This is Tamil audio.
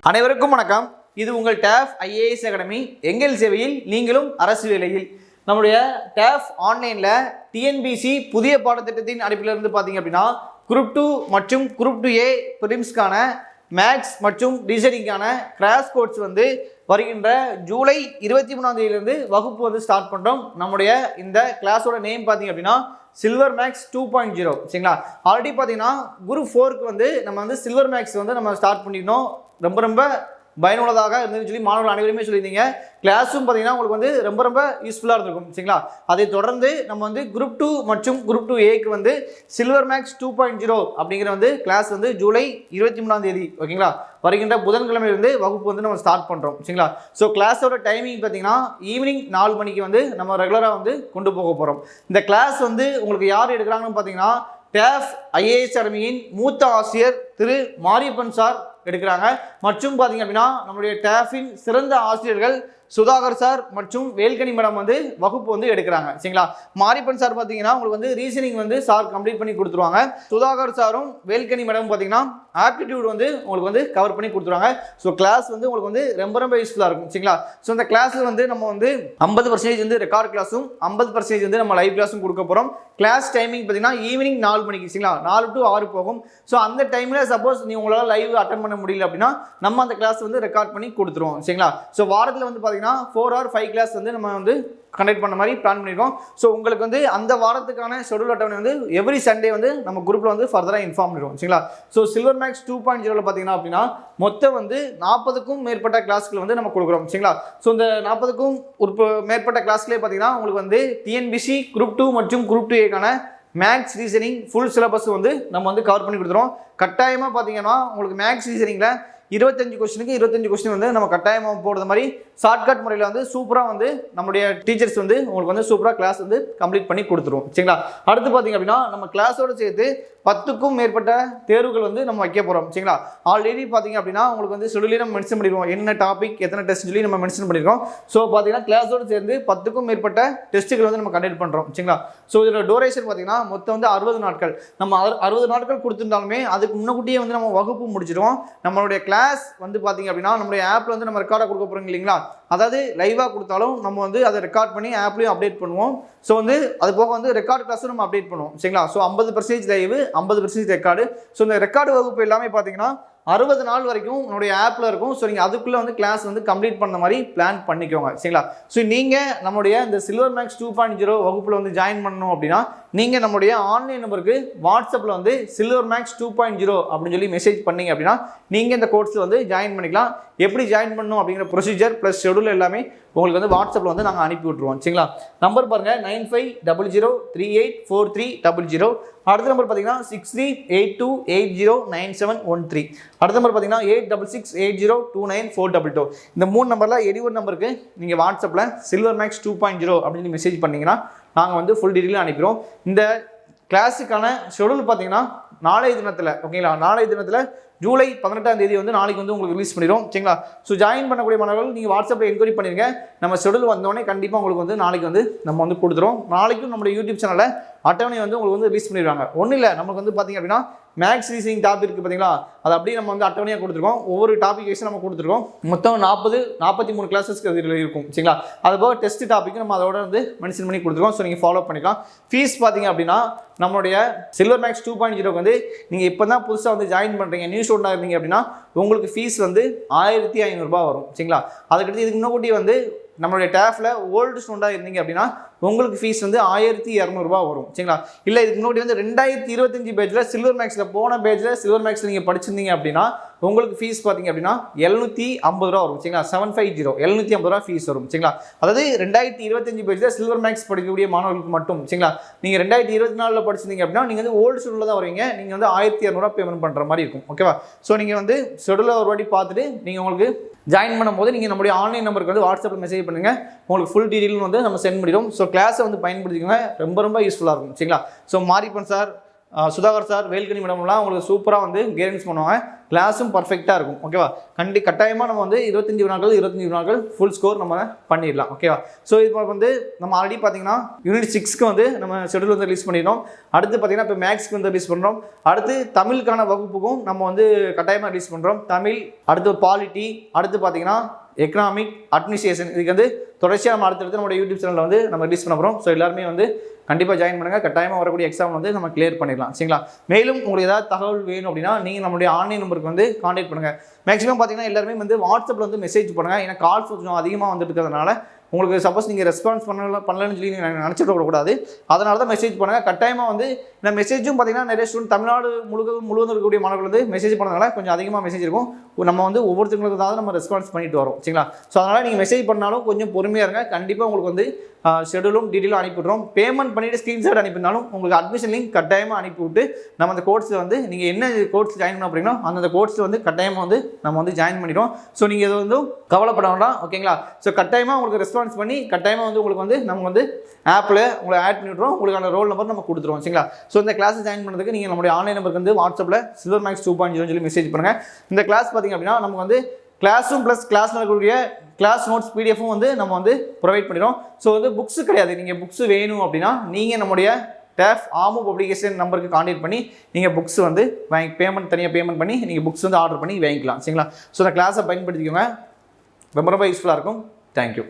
அனைவருக்கும் வணக்கம். இது உங்கள் டேஃப் ஐஏஎஸ் அகாடமி. எங்கள் சேவையில் நீங்களும் அரசு வேலையில். நம்முடைய டேஃப் ஆன்லைனில் டிஎன்பிசி புதிய பாடத்திட்டத்தின் அடிப்படையில் இருந்து பார்த்தீங்க அப்படின்னா குரூப் 2 மற்றும் குரூப் 2A பிரிம்ஸ்க்கான மேக்ஸ் மற்றும் ரீசனிங்கான கிராஷ் கோர்ஸ் வந்து வருகின்ற ஜூலை 23ஆம் தேதியிலிருந்து வகுப்பு வந்து ஸ்டார்ட் பண்ணுறோம். நம்முடைய இந்த கிளாஸோட நேம் பார்த்தீங்க அப்படின்னா சில்வர் மேக்ஸ் 2.0. சரிங்களா, ஆல்ரெடி பார்த்தீங்கன்னா குரூப் 4க்கு வந்து நம்ம வந்து சில்வர் மேக்ஸ் வந்து நம்ம ஸ்டார்ட் பண்ணியிருந்தோம். ரொம்ப பயனுள்ளதாக இருந்துன்னு சொல்லி மாணவர்கள் அனைவருமே சொல்லியிருந்தீங்க. கிளாஸும் பார்த்தீங்கன்னா உங்களுக்கு வந்து ரொம்ப யூஸ்ஃபுல்லாக இருந்திருக்கும். சரிங்களா, அதை தொடர்ந்து நம்ம வந்து குரூப் 2 மற்றும் குரூப் 2Aக்கு வந்து சில்வர் மேக்ஸ் 2.0 அப்படிங்கிற வந்து கிளாஸ் வந்து ஜூலை 23ஆம் தேதி ஓகேங்களா வருகின்ற புதன்கிழமையிலிருந்து வகுப்பு வந்து நம்ம ஸ்டார்ட் பண்ணுறோம். சரிங்களா, ஸோ கிளாஸோட டைமிங் பார்த்தீங்கன்னா ஈவினிங் 4 மணிக்கு வந்து நம்ம ரெகுலராக வந்து கொண்டு போக போகிறோம். இந்த கிளாஸ் வந்து உங்களுக்கு யார் எடுக்கிறாங்கன்னு பார்த்தீங்கன்னா டேஃப் ஐஏஎஸ் அகாடமியின் மூத்த ஆசிரியர் திரு மாரியப்பன் சார் எடுக்கிறாங்க. மற்றும் பார்த்தீங்க அப்படின்னா நம்மளுடைய டேஃபின் சிறந்த ஆசிரியர்கள் சுதாகர் சார் மற்றும் வேல்கனி மேடம் வந்து வகுப்பு வந்து எடுக்கிறாங்க. சரிங்களா, மாரியப்பன் சார் பார்த்தீங்கன்னா உங்களுக்கு வந்து ரீசனிங் வந்து சார் கம்ப்ளீட் பண்ணி கொடுத்துருவாங்க. சுதாகர் சாரும் வேல்கனி மேடம் பார்த்தீங்கன்னா ஆப்டிடியூட் வந்து உங்களுக்கு வந்து கவர் பண்ணி கொடுத்துருவாங்க. ஸோ கிளாஸ் வந்து உங்களுக்கு வந்து ரொம்ப யூஸ்ஃபுல்லாக இருக்கும். சரிங்களா, ஸோ இந்த கிளாஸில் வந்து நம்ம வந்து 50% வந்து ரெக்கார்ட் கிளாஸும் 50% வந்து நம்ம லைவ் கிளாஸும் கொடுக்க போகிறோம். கிளாஸ் டைமிங் பார்த்தீங்கன்னா ஈவினிங் 4 மணிக்கு. சரிங்களா, 4 to 6 போகும். ஸோ அந்த டைமில் சப்போஸ் நீ உங்களால் லைவ் அட்டன் பண்ண முடியல அப்படின்னா நம்ம அந்த கிளாஸ் வந்து ரெக்கார்ட் பண்ணி கொடுத்துருவோம். சரிங்களா, ஸோ வாரத்தில் வந்து பார்த்தீங்கன்னா 4 or 5 கிளாஸ் வந்து நம்ம வந்து கண்டக்ட் பண்ண மாதிரி பிளான் பண்ணியிருக்கோம். ஸோ உங்களுக்கு வந்து அந்த வாரத்துக்கான ஷெடியூல் அட்டவணை வந்து எவ்ரி சண்டே வந்து நம்ம குரூப்பில் வந்து ஃபர்தராக இன்ஃபார்ம் பண்ணிடுவோம். சரிங்களா, ஸோ சில்வர் மேக்ஸ் 2.0 பார்த்தீங்கன்னா அப்படின்னா மொத்தம் வந்து 40க்கும் மேற்பட்ட கிளாஸ்கள் வந்து நம்ம கொடுக்குறோம். சரிங்களா, ஸோ இந்த 40க்கும் ஒரு மேற்பட்ட கிளாஸ்லேயே பார்த்தீங்கன்னா உங்களுக்கு வந்து டிஎன்பிசி குரூப் 2 மற்றும் குரூப் 2Aக்கான மேக்ஸ் ரீசனிங் ஃபுல் சிலபஸ் வந்து நம்ம வந்து கவர் பண்ணி கொடுத்துருவோம். கட்டாயமாக பார்த்தீங்கன்னா உங்களுக்கு மேக்ஸ் ரீசனிங்கில் 25 கொஸ்டினுக்கு 25 கொஸ்டின் வந்து நம்ம கட்டாயமாக போடுற மாதிரி ஷார்ட்கட் முறையில் வந்து சூப்பராக வந்து நம்மளுடைய டீச்சர்ஸ் வந்து உங்களுக்கு வந்து சூப்பராக கிளாஸ் வந்து கம்ப்ளீட் பண்ணி கொடுத்துருவோம். சரிங்களா, அடுத்து பார்த்தீங்க அப்படின்னா நம்ம கிளாஸோடு சேர்த்து 10க்கும் மேற்பட்ட தேர்வுகள் வந்து நம்ம வைக்க போகிறோம். சரிங்களா, ஆல்ரெடி பார்த்தீங்க அப்படின்னா உங்களுக்கு வந்து ஷெடியூலே நம்ம மென்ஷன் பண்ணிடுவோம் என்ன டாபிக் எத்தனை டெஸ்ட் சொல்லி நம்ம மென்ஷன் பண்ணியிருக்கோம். ஸோ பார்த்தீங்கன்னா கிளாஸோடு சேர்ந்து 10க்கும் மேற்பட்ட டெஸ்ட்டுகள் வந்து நம்ம கண்டக்ட் பண்ணுறோம். சரிங்களா, ஸோ இதோட டூரேஷன் பார்த்தீங்கன்னா மொத்தம் வந்து 60 நாட்கள். நம்ம 60 நாட்கள் கொடுத்துருந்தாலுமே அதுக்கு முன்னக்கூட்டியே வந்து நம்ம வகுப்பு முடிச்சிடுவோம். நம்மளுடைய கிளாஸ் வந்து பார்த்தீங்க அப்படின்னா நம்மளுடைய ஆப்பில் வந்து நம்ம ரெக்கார்டாக கொடுக்க போகிறோம் இல்லைங்களா, அதாவது லைவாக கொடுத்தாலும் நம்ம வந்து அதை ரெக்கார்ட் பண்ணி ஆப்லேயும் அப்டேட் பண்ணுவோம். ஸோ வந்து அது போக வந்து ரெக்கார்டு கிளாஸும் நம்ம அப்டேட் பண்ணுவோம். சரிங்களா, ஸோ 50% லைவ் 50% ரெக்கார்டு. ஸோ இந்த ரெக்கார்டு வகுப்பு எல்லாமே பார்த்தீங்கன்னா 60 நாள் வரைக்கும் உங்களுடைய ஆப்பில் இருக்கும். ஸோ நீங்கள் அதுக்குள்ளே வந்து கிளாஸ் வந்து கம்ப்ளீட் பண்ண மாதிரி பிளான் பண்ணிக்கோங்க. சரிங்களா, ஸோ நீங்கள் நம்மளுடைய இந்த சில்வர் மேக்ஸ் 2.0 வகுப்பில் வந்து ஜாயின் பண்ணணும் அப்படின்னா நீங்கள் நம்மளுடைய ஆன்லைன் நம்பருக்கு வாட்ஸ்அப்பில் வந்து சில்வர் மேக்ஸ் 2.0 அப்படின்னு சொல்லி மெசேஜ் பண்ணிங்க அப்படின்னா நீங்கள் இந்த கோர்ஸில் வந்து ஜாயின் பண்ணிக்கலாம். எப்படி ஜாயின் பண்ணணும் அப்படிங்கிற ப்ரொசீஜர் ப்ளஸ் ஷெடியூல் எல்லாமே உங்களுக்கு வந்து வாட்ஸ்அப்பில் வந்து நாங்கள் அனுப்பி விட்ருவோம். சரிங்களா, நம்பர் பாருங்கள் 9500384300. அடுத்த நம்பர் பார்த்தீங்கன்னா 6382809713. அடுத்த நம்பர் பார்த்தீங்கன்னா 8668029422. இந்த 3 நம்பரில் எடி ஒரு நம்பருக்கு நீங்கள் வாட்ஸ்அப்பில் சில்வர் மேக்ஸ் 2.0 அப்படின்னு மெசேஜ் பண்ணிங்கன்னா நாங்கள் வந்து ஃபுல் டீட்டெயிலும் அனுப்பிடுவோம். இந்த கிளாஸுக்கான ஷெடியூல் பார்த்தீங்கன்னா நாளைய தினத்தில் ஓகேங்களா, நாளைய தினத்தில் ஜூலை 18ஆம் தேதி வந்து நாளைக்கு வந்து உங்களுக்கு ரிலீஸ் பண்ணிடுவோம். சரிங்களா, ஸோ ஜாயின் பண்ணக்கூடிய மாணவர்கள் நீங்கள் வாட்ஸ்அப்பில் என்கொயரி பண்ணிடுங்க. நம்ம ஷெடியூல் வந்தோடனே கண்டிப்பாக உங்களுக்கு வந்து நாளைக்கு வந்து நம்ம வந்து கொடுத்துருவோம். நாளைக்கும் நம்மளுடைய யூடியூப் சேனலில் அட்டவணை வந்து உங்களுக்கு வந்து ரிலீஸ் பண்ணிடுவாங்க. ஒன்றும் இல்லை, நமக்கு வந்து பார்த்தீங்க அப்படின்னா மேக்ஸ் ரீசனிங் டாபிக் இருக்குது பார்த்தீங்களா, அது அப்படியே நம்ம வந்து அட்டவணையாக கொடுத்துருக்கோம். ஒவ்வொரு டாபிக் வைஸ் நம்ம கொடுத்துருக்கோம். மொத்தம் 43 கிளாஸஸ்க்கு அதில் இருக்கும். சரிங்களா, அதுபோக டெஸ்ட் டாபிக் நம்ம அதோட வந்து மென்ஷன் பண்ணி கொடுத்துருக்கோம். ஸோ நீங்கள் ஃபாலோ பண்ணிக்கலாம். ஃபீஸ் பார்த்தீங்க அப்படின்னா நம்மளுடைய சில்வர் மேக்ஸ் 2.0 வந்து நீங்கள் இப்போ தான் புதுசாக வந்து ஜாயின் பண்ணுறீங்க, நியூ ஸ்டூடெண்டாக இருந்தீங்க அப்படின்னா உங்களுக்கு ஃபீஸ் வந்து 1500 ரூபாய் வரும். சரிங்களா, அதுக்கடுத்து இதுக்கு முன்னாடி வந்து நம்மளுடைய டேஃபில் ஓல்டு ஸ்டூடெண்டாக இருந்தீங்க அப்படின்னா உங்களுக்கு ஃபீஸ் வந்து 1200 ரூபாய் வரும். சரிங்களா, இல்லை இதுக்கு முன்னாடி வந்து 2025 பேஜில் சில்வர் மேக்ஸில் போன பேஜில் சில்வர் மேக்ஸில் நீங்கள் படிச்சிருந்தீங்க அப்படின்னா உங்களுக்கு ஃபீஸ் பார்த்தீங்க அப்படின்னா 750 ரூபா வரும். சரிங்களா, 750 750 ரூபா ஃபீஸ் வரும். சரிங்களா, அதாவது 2025 பேஜில் சில்வர் மேக்ஸ் படிக்கக்கூடிய மாணவர்களுக்கு மட்டும். சரிங்களா, நீங்கள் 2024 படிச்சிருந்தீங்க அப்படின்னா நீங்கள் வந்து ஓல்டு ஷெடியூலில் தான் வருவீங்க. நீங்கள் வந்து 1200 ரூபா பேமெண்ட் பண்ணுற மாதிரி இருக்கும். ஓகேவா, ஸோ நீங்கள் வந்து ஷெடியூலை ஒரு வாட்டி பார்த்துட்டு நீங்கள் உங்களுக்கு ஜாயின் பண்ணும்போது நீங்கள் நம்மளுடைய ஆன்லைன் நம்பருக்கு வந்து வாட்ஸ்அப்பில் மெசேஜ் பண்ணுங்கள். உங்களுக்கு ஃபுல் டீட்டெயிலும் வந்து நம்ம சென்ட் பண்ணிடுவோம். ஸோ கிளாஸை வந்து பயன்படுத்திக்கோங்க, ரொம்ப யூஸ்ஃபுல்லாக இருக்கும். சரிங்களா, so Mariappan sir Sudhakar sir, Velkani மேடம்லாம் உங்களுக்கு சூப்பராக வந்து கைடன்ஸ் பண்ணுவாங்க. கிளாஸும் பர்ஃபெக்டாக இருக்கும். ஓகேவா? கட்டாயமாக நம்ம வந்து 25 நாட்கள் ஃபுல் ஸ்கோர் நம்ம பண்ணிடலாம். ஓகேவா? ஸோ இப்போ வந்து நம்ம ஆல்ரெடி பார்த்தீங்கன்னா யூனிட் 6க்கு வந்து நம்ம ஷெடியூல் வந்து ரிலீஸ் பண்ணிடுறோம். அடுத்து பார்த்தீங்கன்னா இப்போ மேக்ஸ்க்கு வந்து ரிலீஸ் பண்ணுறோம். அடுத்து தமிழுக்கான வகுப்புக்கும் நம்ம வந்து கட்டாயமாக ரிலீஸ் பண்ணுறோம். தமிழ், அடுத்து பாலிட்டி, அடுத்து பார்த்தீங்கன்னா எக்கனாமிக், அட்மினிஸ்ட்ரேஷன். இதுக்கு வந்து தொடர்ச்சியாக நம்ம அடுத்தடுத்து நம்மளோட யூடியூப் சேனலில் வந்து நம்ம ரிலீஸ் பண்ண போகிறோம். ஸோ எல்லாருமே வந்து கண்டிப்பாக ஜாயின் பண்ணுங்கள். கட்டாயமாக வரக்கூடிய எக்ஸாம் வந்து நம்ம கிளியர் பண்ணிடலாம். சரிங்களா? மேலும் உங்களுக்கு ஏதாவது தகவல் வேணும் அப்படின்னா நீங்கள் நம்மளுடைய ஆன்லைன் நம்பருக்கு வந்து கான்டாக்ட் பண்ணுங்கள். மேக்ஸிமம் பார்த்தீங்கன்னா எல்லாருமே வந்து வாட்ஸ்அப்பில் வந்து மெசேஜ் பண்ணுங்கள். ஏன்னா கால்ஸ் கொஞ்சம் அதிகமாக வந்துட்டு இருக்கிறதுனால உங்களுக்கு சப்போஸ் நீங்கள் ரெஸ்பான்ஸ் பண்ணலன்னு சொல்லி நீங்கள் நினச்சிட்டு விடக்கூடாது. அதனால தான் மெசேஜ் பண்ணுங்கள். கட்டாயமாக வந்து இந்த மெசேஜும் பார்த்தீங்கன்னா நிறைய ஸ்டூடெண்ட் தமிழ்நாடு முழுவதும் இருக்கக்கூடிய மாணவர்கள் வந்து மெசேஜ் பண்ணதுனால கொஞ்சம் அதிகமாக மெசேஜ் இருக்கும். நம்ம வந்து ஒவ்வொருத்தங்களுக்கு தான் நம்ம ரெஸ்பான்ஸ் பண்ணிட்டு வரோம். சரிங்களா? ஸோ அதனால் நீங்கள் மெசேஜ் பண்ணாலும் கொஞ்சம் பொறுமையாக இருங்க. கண்டிப்பாக உங்களுக்கு வந்து ஷெடியூலும் டீட்டெயிலும் அனுப்பிவிட்றோம். பேமெண்ட் பண்ணிவிட்டு ஸ்க்ரீன்ஷாட் அனுப்பியிருந்தாலும் உங்களுக்கு அட்மிஷன் லிங்க் கட்டாயமாக அனுப்பிவிட்டு நம்ம அந்த கோர்ஸில் வந்து நீங்கள் என்ன கோர்ஸ் ஜாயின் பண்ண அப்படின்னா அந்த கோர்ஸில் வந்து கட்டாயமாக வந்து நம்ம வந்து ஜாயின் பண்ணிடுவோம். ஸோ நீங்கள் இதை வந்து கவலைப்பட வேண்டாம். ஓகேங்களா? ஸோ கட்டாயமாக உங்களுக்கு ரெஸ்பான்ஸ் பண்ணி கட்டாயமாக வந்து உங்களுக்கு வந்து நம்ம வந்து ஆப்பில் உங்களை ஆட் பண்ணிவிட்றோம். உங்களுக்கான ரோல் நம்பர் நம்ம கொடுத்துருவோம். சரிங்களா? ஸோ இந்த கிளாஸை ஜாயின் பண்ணுறதுக்கு நீங்கள் நம்மளுடைய ஆன்லைன் நம்பருக்கு வந்து வாட்ஸ்அப்பில் சில்வர் மேக்ஸ் 2.0 சொல்லி மெசேஜ் பண்ணுங்கள். இந்த கிளாஸ் பார்த்தீங்க அப்படின்னா நமக்கு வந்து கிளாஸும் ப்ளஸ் கிளாஸ் நடக்கக்கூடிய கிளாஸ் நோட்ஸ் பிடிஎஃப்பும் வந்து நம்ம வந்து ப்ரொவைட் பண்ணிடுறோம். ஸோ வந்து புக்ஸு கிடையாது. நீங்கள் புக்ஸு வேணும் அப்படின்னா நீங்கள் நம்முடைய டேஃப் ஆமு பப்ளிகேஷன் நம்பருக்கு கான்டாக்ட் பண்ணி நீங்கள் புக்ஸ் வந்து தனியாக பேமெண்ட் பண்ணி நீங்கள் புக்ஸ் வந்து ஆர்டர் பண்ணி வாங்கிக்கலாம். சரிங்களா? ஸோ இந்த கிளாஸை பயன்படுத்திக்கோங்க. ரொம்ப யூஸ்ஃபுல்லாக இருக்கும். தேங்க்யூ.